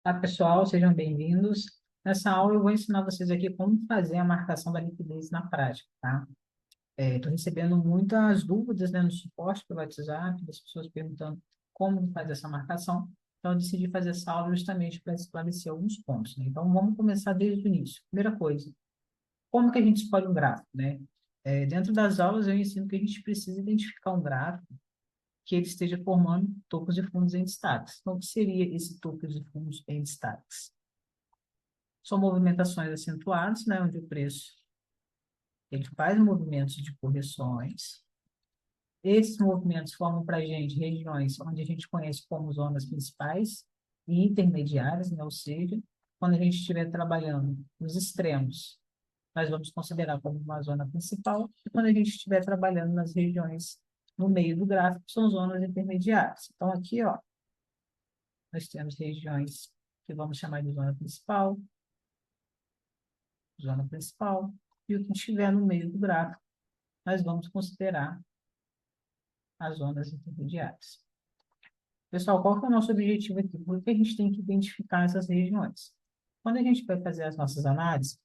Olá, pessoal, sejam bem-vindos. Nessa aula eu vou ensinar vocês aqui como fazer a marcação da liquidez na prática, tá? Estou recebendo muitas dúvidas, né, no suporte pelo WhatsApp, das pessoas perguntando como fazer essa marcação. Então, eu decidi fazer essa aula justamente para esclarecer alguns pontos, né? Então, vamos começar desde o início. Primeira coisa, como que a gente escolhe um gráfico, né? Dentro das aulas eu ensino que a gente precisa identificar um gráfico que ele esteja formando topos e fundos em destaques. Então, o que seria esse topos e fundos em destaques? São movimentações acentuadas, né, onde o preço ele faz movimentos de correções. Esses movimentos formam para a gente regiões onde a gente conhece como zonas principais e intermediárias, né, ou seja, quando a gente estiver trabalhando nos extremos, nós vamos considerar como uma zona principal, e quando a gente estiver trabalhando nas regiões no meio do gráfico, são zonas intermediárias. Então, aqui, ó, nós temos regiões que vamos chamar de zona principal, e o que estiver no meio do gráfico, nós vamos considerar as zonas intermediárias. Pessoal, qual que é o nosso objetivo aqui? Por que a gente tem que identificar essas regiões? Quando a gente vai fazer as nossas análises,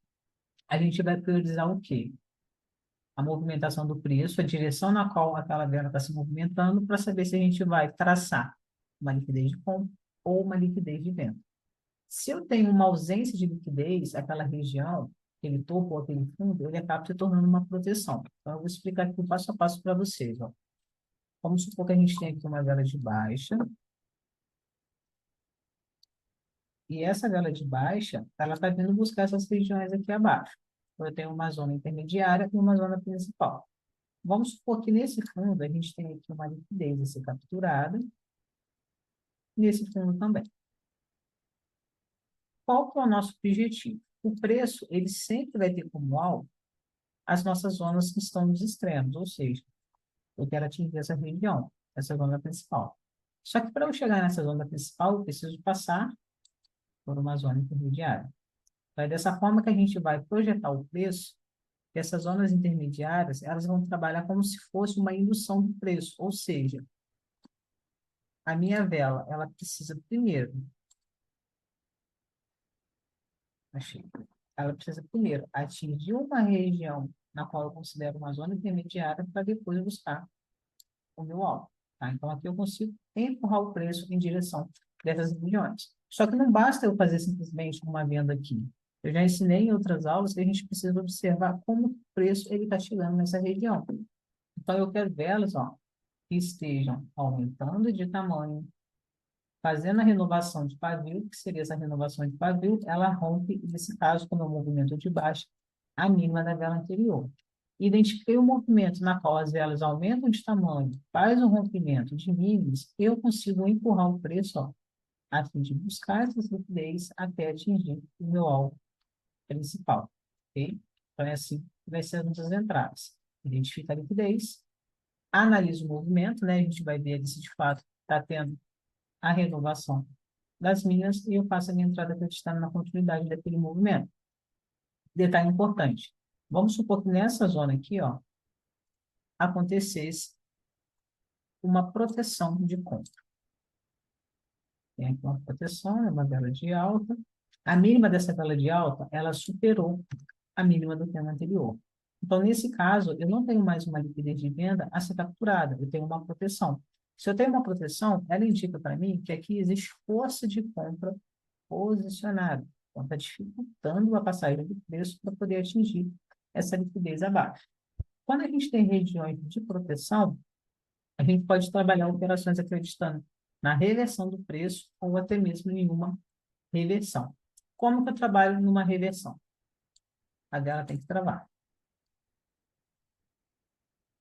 a gente vai priorizar o quê? A movimentação do preço, a direção na qual aquela vela está se movimentando, para saber se a gente vai traçar uma liquidez de compra ou uma liquidez de venda. Se eu tenho uma ausência de liquidez, aquela região, aquele topo ou aquele fundo, ele acaba se tornando uma proteção. Então, eu vou explicar aqui o passo a passo para vocês. Ó. Vamos supor que a gente tem aqui uma vela de baixa, e essa vela de baixa, ela está vindo buscar essas regiões aqui abaixo. Então, eu tenho uma zona intermediária e uma zona principal. Vamos supor que nesse fundo a gente tem aqui uma liquidez a ser capturada, nesse fundo também. Qual que é o nosso objetivo? O preço, ele sempre vai ter como alvo as nossas zonas que estão nos extremos, ou seja, eu quero atingir essa região, essa zona principal. Só que para eu chegar nessa zona principal, eu preciso passar por uma zona intermediária. Então, é dessa forma que a gente vai projetar o preço, que essas zonas intermediárias, elas vão trabalhar como se fosse uma indução do preço, ou seja, a minha vela, ela precisa primeiro, achei, ela precisa primeiro atingir uma região na qual eu considero uma zona intermediária para depois buscar o meu alvo. Tá? Então, aqui eu consigo empurrar o preço em direção dessas regiões. Só que não basta eu fazer simplesmente uma venda aqui. Eu já ensinei em outras aulas que a gente precisa observar como o preço está chegando nessa região. Então, eu quero velas, ó, que estejam aumentando de tamanho, fazendo a renovação de pavio, que seria essa renovação de pavio, ela rompe, nesse caso, como é um movimento de baixa, a mínima da vela anterior. Identifiquei o movimento na qual as velas aumentam de tamanho, faz um rompimento de mínimas, eu consigo empurrar o preço, ó, a fim de buscar essa liquidez até atingir o meu alvo principal. Ok? Então, é assim que vai ser as nossas entradas. Identifica a liquidez, analisa o movimento, né? A gente vai ver se de fato está tendo a renovação das mínimas e eu faço a minha entrada acreditando na continuidade daquele movimento. Detalhe importante. Vamos supor que nessa zona aqui, ó, acontecesse uma proteção de compra. Tem aqui uma proteção, é uma vela de alta. A mínima dessa vela de alta, ela superou a mínima do tema anterior. Então, nesse caso, eu não tenho mais uma liquidez de venda a ser capturada, eu tenho uma proteção. Se eu tenho uma proteção, ela indica para mim que aqui existe força de compra posicionada. Então, está dificultando a passagem do preço para poder atingir essa liquidez abaixo. Quando a gente tem regiões de proteção, a gente pode trabalhar operações acreditando na reversão do preço ou até mesmo em uma reversão. Como que eu trabalho numa reversão? A dela tem que travar.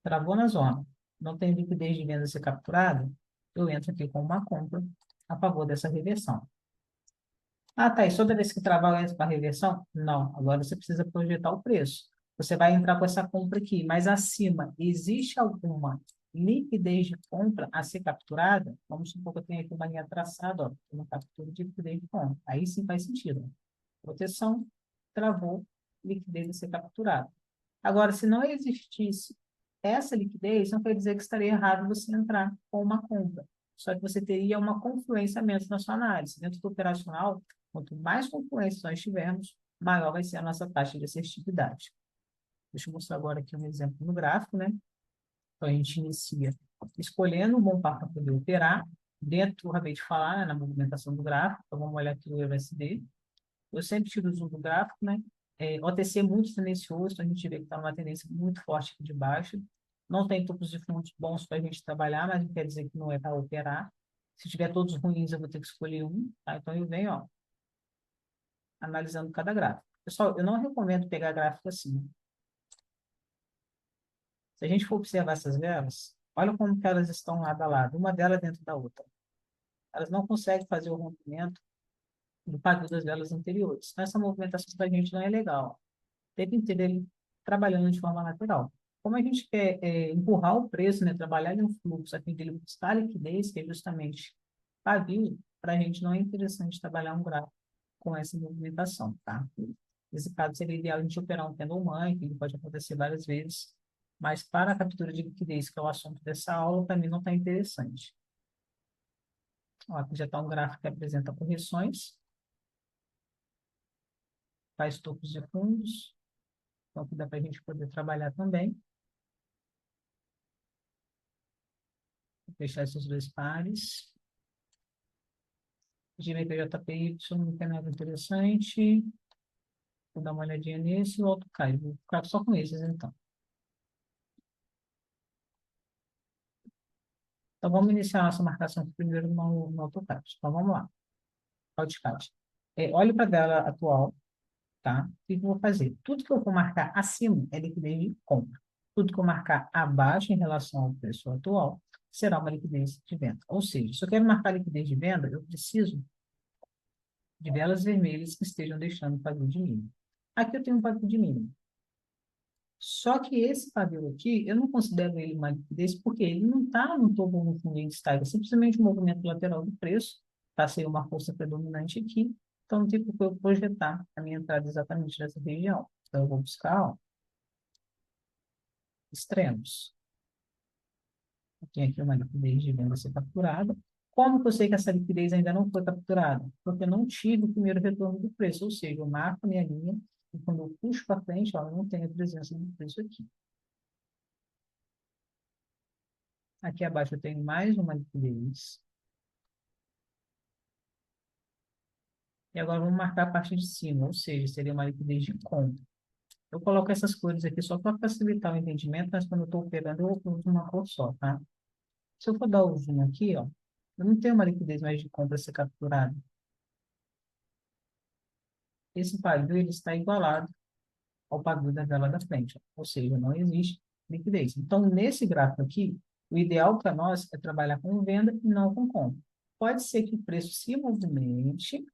Travou na zona, não tem liquidez de venda a ser capturada, eu entro aqui com uma compra a favor dessa reversão. Ah, tá, e toda vez que travar eu entro para reversão? Não, agora você precisa projetar o preço. Você vai entrar com essa compra aqui, mas acima, existe alguma liquidez de compra a ser capturada? Vamos supor que eu tenho aqui uma linha traçada, ó, uma captura de liquidez de compra. Aí sim faz sentido. Ó. Proteção, travou, liquidez a ser capturada. Agora, se não existisse essa liquidez, não quer dizer que estaria errado você entrar com uma compra. só que você teria uma confluência a menos na sua análise. Dentro do operacional, quanto mais confluência nós tivermos, maior vai ser a nossa taxa de assertividade. Deixa eu mostrar agora aqui um exemplo no gráfico, né? Então, a gente inicia escolhendo um bom par para poder operar. Dentro, eu acabei de falar, né, na movimentação do gráfico. Então, vamos olhar aqui o USD. Eu sempre tiro o zoom do gráfico, né? OTC é muito tendencioso, então a gente vê que está numa tendência muito forte aqui de baixo. Não tem topos de fundos bons para a gente trabalhar, mas não quer dizer que não é para operar. Se tiver todos ruins, eu vou ter que escolher um, tá? Então eu venho, ó, analisando cada gráfico. Pessoal, eu não recomendo pegar gráfico assim. Se a gente for observar essas velas, olha como que elas estão lado a lado, uma delas dentro da outra. Elas não conseguem fazer o rompimento do pavio das velas anteriores. Então, essa movimentação para a gente não é legal. Tem que ter ele trabalhando de forma lateral. Como a gente quer empurrar o preço, né, trabalhar em um fluxo a fim dele buscar liquidez, que é justamente pavio, para a gente não é interessante trabalhar um gráfico com essa movimentação, tá? Nesse caso, seria ideal a gente operar um candle mãe, que pode acontecer várias vezes, mas para a captura de liquidez, que é o assunto dessa aula, para mim não está interessante. Ó, aqui já está um gráfico que apresenta correções, faz topos de fundos, então que dá para a gente poder trabalhar também. Vou fechar esses dois pares. GBPJPY não tem nada interessante. Vou dar uma olhadinha nesse e o outro cai. Vou ficar só com esses, então. Então, vamos iniciar a nossa marcação primeiro no AutoCAD. Então, vamos lá. AutoCAD. Olhe para a tela atual, tá? O que eu vou fazer? Tudo que eu for marcar acima é liquidez de compra. Tudo que eu marcar abaixo em relação ao preço atual será uma liquidez de venda. Ou seja, se eu quero marcar liquidez de venda, eu preciso de velas vermelhas que estejam deixando o pavio de mínimo. Aqui eu tenho um pavio de mínimo. Só que esse pavio aqui, eu não considero ele uma liquidez porque ele não está no topo no fundo em destaque, é simplesmente um movimento lateral do preço, está sendo uma força predominante aqui, então não tem por que eu projetar a minha entrada exatamente nessa região. Então eu vou buscar, ó, extremos. Tem aqui uma liquidez de venda a ser capturada. Como que eu sei que essa liquidez ainda não foi capturada? Porque eu não tive o primeiro retorno do preço, ou seja, eu marco a minha linha e quando eu puxo para frente, ó, eu não tenho a presença do preço aqui. Aqui abaixo eu tenho mais uma liquidez. E agora vamos marcar a parte de cima, ou seja, seria uma liquidez de compra. Eu coloco essas cores aqui só para facilitar o entendimento, mas quando eu estou operando, eu uso uma cor só, tá? Se eu for dar o zoom aqui, ó, eu não tenho uma liquidez mais de compra a ser capturada. Esse pavio ele está igualado ao pavio da vela da frente, ó. Ou seja, não existe liquidez. Então, nesse gráfico aqui, o ideal para nós é trabalhar com venda e não com compra. Pode ser que o preço se movimente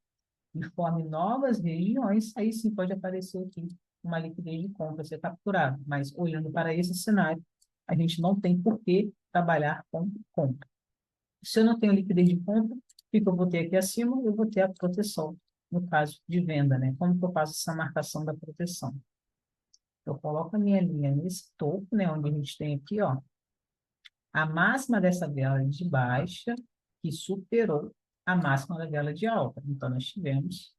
e forme novas regiões, aí sim pode aparecer aqui uma liquidez de compra a ser capturada. Mas, olhando para esse cenário, a gente não tem por que trabalhar com compra. Se eu não tenho liquidez de compra, o que eu vou ter aqui acima? Eu vou ter a proteção, no caso de venda, né? Como que eu faço essa marcação da proteção? Eu coloco a minha linha nesse topo, né? Onde a gente tem aqui, ó, a máxima dessa vela de baixa, que superou a máxima da vela de alta. Então, nós tivemos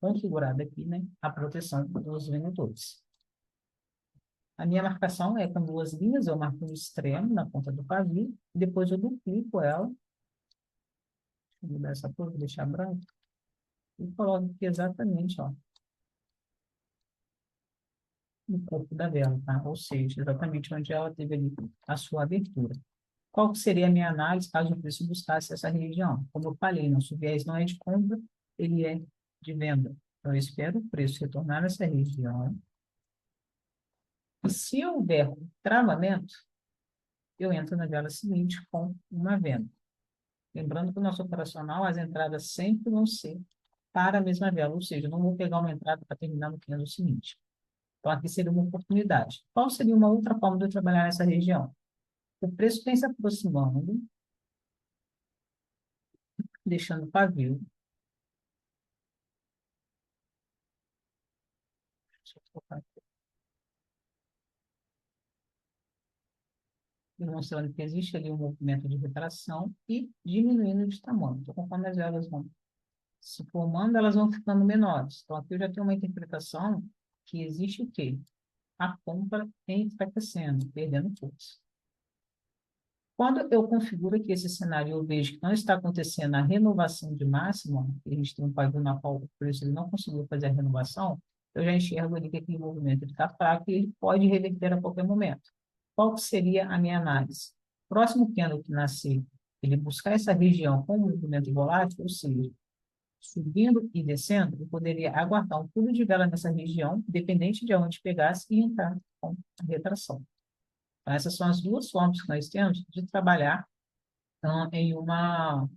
configurada aqui, né, a proteção dos vendedores. A minha marcação é com duas linhas, eu marco no extremo, na ponta do pavio, e depois eu duplico ela, deixa eu mudar essa cor, vou deixar branco, e coloco aqui exatamente, ó, no corpo da vela, tá? Ou seja, exatamente onde ela teve ali a sua abertura. Qual que seria a minha análise caso o preço buscasse essa região? Como eu falei, nosso viés não é de compra, ele é de venda. Então, eu espero o preço retornar nessa região. E se houver um travamento, eu entro na vela seguinte com uma venda. Lembrando que o nosso operacional, as entradas sempre vão ser para a mesma vela, ou seja, eu não vou pegar uma entrada para terminar no candle seguinte. Então, aqui seria uma oportunidade. Qual seria uma outra forma de eu trabalhar nessa região? O preço vem se aproximando, deixando pavio. Deixa eu colocar aqui. demonstrando que existe ali um movimento de retração e diminuindo de tamanho. Então, conforme as velas vão se formando, elas vão ficando menores. Então, aqui eu já tenho uma interpretação que existe o quê? A compra enfraquecendo, perdendo força. Quando eu configuro aqui esse cenário, eu vejo que não está acontecendo a renovação de máxima, a gente tem um pavio na qual o preço ele não conseguiu fazer a renovação, eu já enxergo ali que aquele movimento está fraco e ele pode reverter a qualquer momento. Qual que seria a minha análise? Próximo candle que nascer, ele buscar essa região com um movimento volátil, ou seja, subindo e descendo, eu poderia aguardar um pulo de vela nessa região, dependente de onde pegasse, e entrar com a retração. Então, essas são as duas formas que nós temos de trabalhar em uma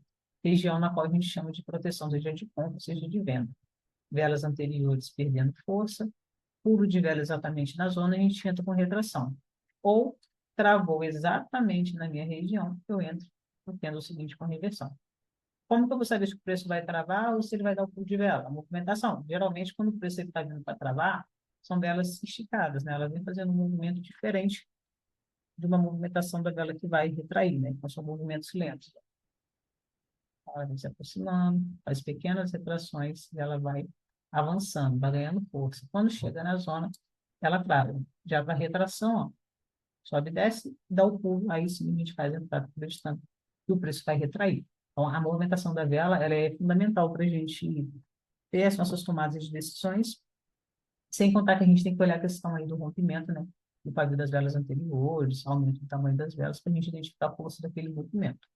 região na qual a gente chama de proteção, seja de compra, seja de venda. Velas anteriores perdendo força, pulo de vela exatamente na zona, a gente entra com retração. Ou travou exatamente na minha região, eu entro no candle seguinte com reversão. Como que eu vou saber se o preço vai travar ou se ele vai dar o pulo de vela? A movimentação. Geralmente, quando o preço está vindo para travar, são velas esticadas, né? Elas vêm fazendo um movimento diferente de uma movimentação da vela que vai retrair, né? Então, são movimentos lentos. Ela vem se aproximando, faz pequenas retrações e ela vai avançando, vai ganhando força. Quando chega na zona, ela trava. Já para retração, ó, sobe e desce, dá o pulo, aí sim a gente faz a entrada acreditando que o preço vai retrair. Então, a movimentação da vela ela é fundamental para a gente ter as nossas tomadas de decisões, sem contar que a gente tem que olhar a questão aí do rompimento, né? Do pavio das velas anteriores, aumento do tamanho das velas, para a gente identificar a força daquele movimento.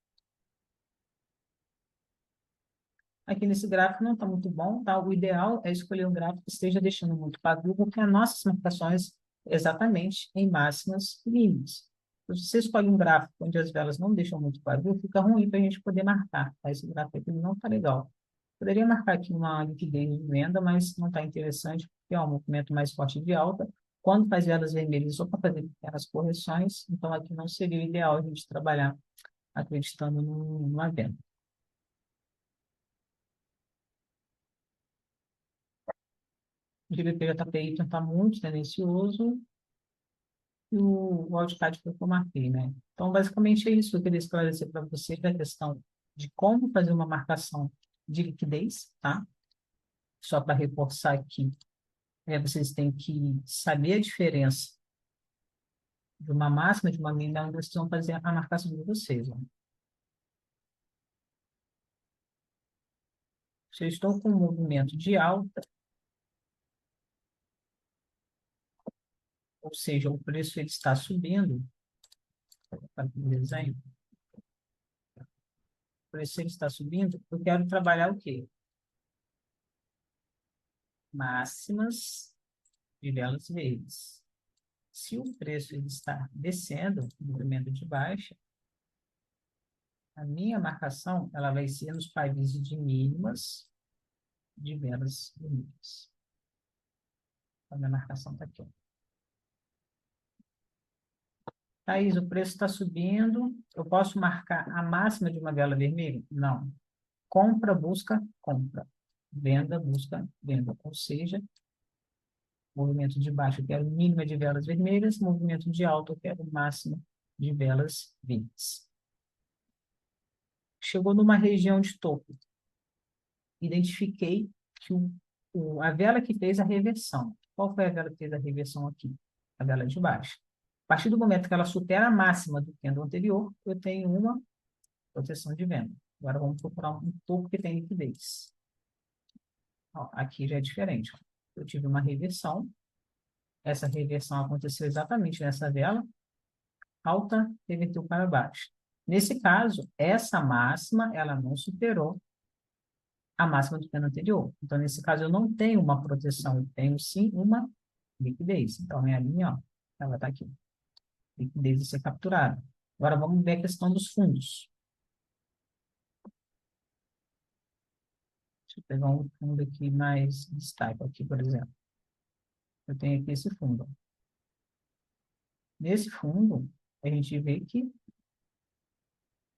Aqui nesse gráfico não está muito bom, tá? O ideal é escolher um gráfico que esteja deixando muito pavio, porque as nossas marcações exatamente em máximas e mínimas. Então, se você escolhe um gráfico onde as velas não deixam muito pavio, fica ruim para a gente poder marcar, tá? Esse gráfico aqui não está legal. Poderia marcar aqui uma liquidez de venda, mas não está interessante, porque é um movimento mais forte de alta. Quando faz velas vermelhas, ou para fazer pequenas correções, então aqui não seria o ideal a gente trabalhar acreditando numa venda. O GBP-JPY está muito tendencioso e o wildcard foi o que eu marquei, né? Então, basicamente é isso que eu queria esclarecer para você da questão de como fazer uma marcação de liquidez, tá? Só para reforçar aqui, vocês têm que saber a diferença de uma máxima, de uma mínima, onde vocês vão fazer a marcação de vocês. Ó. Se eu estou com um movimento de alta, ou seja, o preço ele está subindo, para o desenho, o preço ele está subindo, eu quero trabalhar o quê? Máximas de velas verdes. Se o preço ele está descendo, movimento de baixa, a minha marcação ela vai ser nos pavis de mínimas de velas vermelhas. A minha marcação está aqui. Thaís, o preço está subindo, eu posso marcar a máxima de uma vela vermelha? Não. Compra, busca, compra. Venda, busca, venda. Ou seja, movimento de baixo eu quero mínima de velas vermelhas, movimento de alta eu quero máxima de velas verdes. Chegou numa região de topo. Identifiquei que a vela que fez a reversão. Qual foi a vela que fez a reversão aqui? A vela de baixo. A partir do momento que ela supera a máxima do candle anterior, eu tenho uma proteção de venda. Agora vamos procurar um topo que tem liquidez. Ó, aqui já é diferente. Eu tive uma reversão. Essa reversão aconteceu exatamente nessa vela. Alta, reverteu para baixo. Nesse caso, essa máxima, ela não superou a máxima do candle anterior. Então, nesse caso, eu não tenho uma proteção, eu tenho sim uma liquidez. Então, minha linha, ó, ela está aqui. Liquidez de ser capturada. Agora, vamos ver a questão dos fundos. Deixa eu pegar um fundo aqui mais destaque, aqui, por exemplo. Eu tenho aqui esse fundo. Ó. Nesse fundo, a gente vê que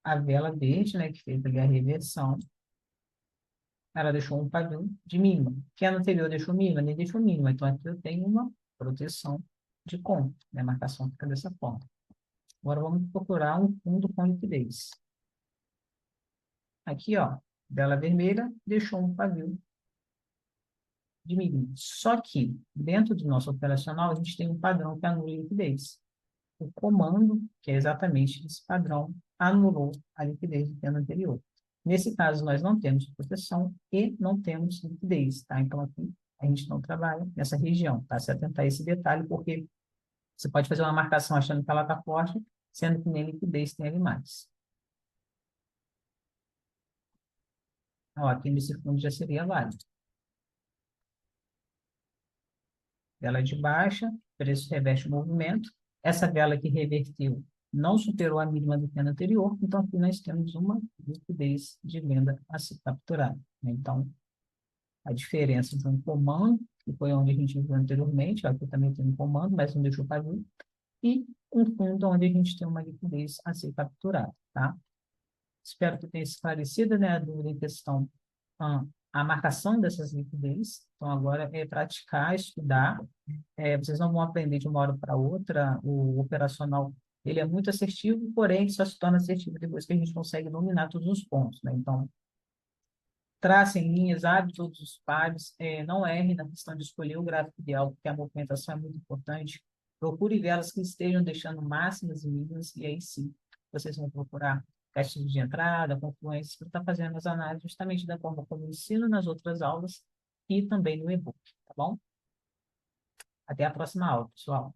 a vela verde, né, que fez ali a reversão, ela deixou um padrão de mínima. Que a anterior deixou mínima, nem deixou mínima. Então, aqui eu tenho uma proteção de compra. Né? A marcação fica dessa forma. Agora vamos procurar um fundo com liquidez. Aqui, ó, vela vermelha deixou um pavio de milímetros. Só que, dentro do nosso operacional, a gente tem um padrão que anula a liquidez. O comando, que é exatamente esse padrão, anulou a liquidez do tema anterior. Nesse caso, nós não temos proteção e não temos liquidez, tá? Então, aqui a gente não trabalha nessa região, tá? Se atentar a esse detalhe, porque você pode fazer uma marcação achando que ela está forte, sendo que nem liquidez tem ali mais. Ó, aqui nesse fundo já seria válido. Vela de baixa, preço reveste o movimento. Essa vela que reverteu não superou a mínima do candle anterior, então aqui nós temos uma liquidez de venda a ser capturada, né? Então, a diferença de um comando, que foi onde a gente viu anteriormente, ó, aqui também tem um comando, mas não deixou para vir, e um fundo onde a gente tem uma liquidez a ser capturada, tá? Espero que tenha esclarecido, né, a dúvida em questão, ah, a marcação dessas liquidez. Então, agora é praticar, estudar. Vocês não vão aprender de uma hora para outra. O operacional, ele é muito assertivo, porém, só se torna assertivo depois que a gente consegue dominar todos os pontos, né? Então, tracem linhas, abre todos os pares, não erre na questão de escolher o gráfico ideal, porque a movimentação é muito importante. Procure velas que estejam deixando máximas e mínimas, e aí sim, vocês vão procurar gatilhos de entrada, confluências, para estar fazendo as análises justamente da forma como eu ensino nas outras aulas e também no e-book, tá bom? Até a próxima aula, pessoal.